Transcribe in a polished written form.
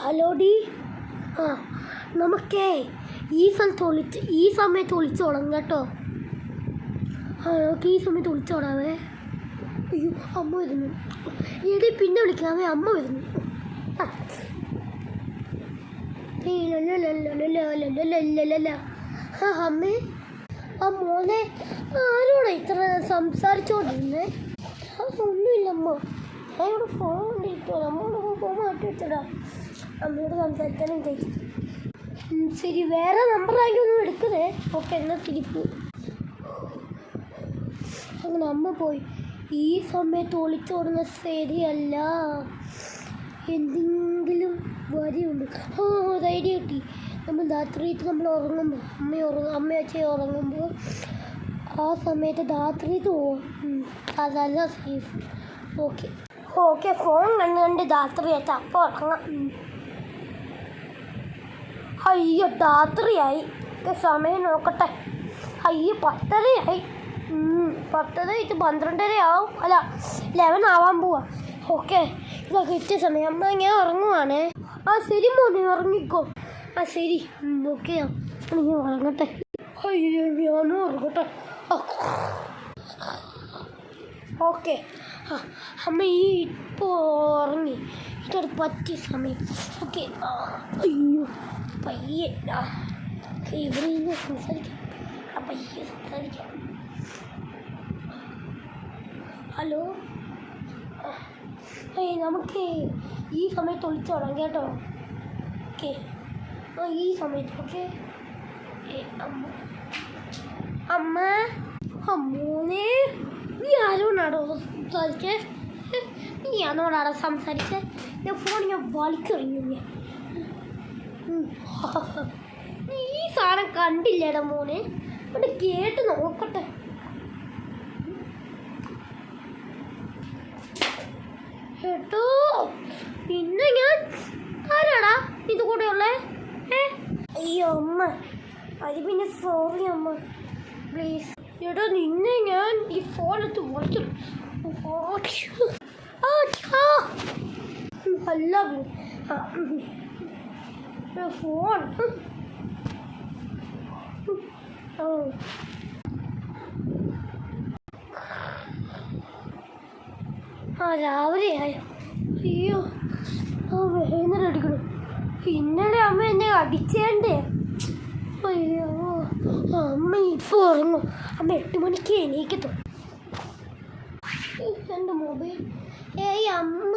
Hello D. ആ നമുക്കേ ഈ സമയത്ത് ഒളിച്ചോളാം കേട്ടോ. നമുക്ക് ഈ സമയത്ത് ഒളിച്ചോടാവേ. അയ്യോ അമ്മ വരുന്നു. എടി പിന്നെ വിളിക്കാവേ, അമ്മ വരുന്നു. അമ്മേ, ആ മോനെ ആരോടാ ഇത്ര സംസാരിച്ചോണ്ടിരുന്നേ? ഒന്നുമില്ല അമ്മ, ഞാൻ ഇവിടെ ഫോൺ കൊണ്ടിരിക്കുമോ. നമ്മളോട് ഫോൺ മാറ്റി വെച്ചടാ. അമ്മയോട് സംസാരിക്കാനും കഴിച്ചു. ശരി, വേറെ നമ്പറാക്കി ഒന്നും എടുക്കുന്നേ. ഓക്കെ, എന്നാൽ തിരിപ്പ്. അങ്ങനെ അമ്മ പോയി. ഈ സമയത്ത് ഒളിച്ചോടുന്ന ശരിയല്ല. എന്തെങ്കിലും വരിയുണ്ട്. ഐഡിയ കിട്ടി. നമ്മൾ രാത്രിയിട്ട് നമ്മൾ ഉറങ്ങുമ്പോൾ അമ്മ അച്ഛൻ ഉറങ്ങുമ്പോൾ ആ സമയത്ത് രാത്രിയിട്ട് പോവാം. അതല്ല സേഫ്. ഓക്കെ ഫോൺ കണ്ട് രാത്രിയായിട്ട് അപ്പോൾ ഉറങ്ങാം. അയ്യോ രാത്രിയായി. സമയം നോക്കട്ടെ. അയ്യോ 10:30 10:30 12:30 ആവും. അല്ല 11 ആവാൻ പോവാ. ഓക്കെ, ഇതൊക്കെ കിട്ടിയ സമയം. അമ്മ ഞാൻ ഉറങ്ങുവാണേ. ശരി മോനെ, ഉറങ്ങിക്കോ. ശരി. ഓക്കെ, ഞാൻ ഉറങ്ങട്ടെ. അയ്യോ ഞാനും ഉറങ്ങട്ടെ. ഓക്കെ, അമ്മ ഇപ്പോൾ ഉറങ്ങി. ഇതൊരു പറ്റിയ സമയം. ഓക്കെ, അയ്യോ പയ്യെ ഇവിടെ നിന്ന് സംസാരിക്കാം. പയ്യെ സംസാരിക്കാം. ഹലോ, നമുക്ക് ഈ സമയത്ത് ഒളിച്ചോടാം കേട്ടോ. ഓക്കെ, ഈ സമയത്ത്. ഓക്കെ അമ്മ അമ്മൂനെ, നീ ആരോടാണോ സംസാരിച്ചേ? ഞാൻ ഫോൺ വലിച്ചെറിഞ്ഞു. നീ ഈ സാധനം കണ്ടില്ലേടാ മോനെ? അവിടെ കേട്ട് നോക്കട്ടെ. കേട്ടോ, പിന്നെ ഞാൻ ആരാടാ ഇത് കൂടെ ഉള്ളേ? അയ്യോ അമ്മ, അത് പിന്നെ സോറി അമ്മ, പ്ലീസ്. എടാ നിന്നെ ഞാൻ ഈ ഫോണെടുത്ത് വലിച്ചു. അല്ല ഫോൺ. രാവിലെയായോ? അയ്യോ വേദന എടുക്കണം. ഇന്നലെ അമ്മ എന്നെ അടിച്ചേണ്ടേ. അയ്യോ അമ്മ ഇപ്പോൾ ഉറങ്ങും. അമ്മ 8 മണിക്ക് എണീക്കത്തു. എൻ്റെ മൊബൈൽ. അമ്മ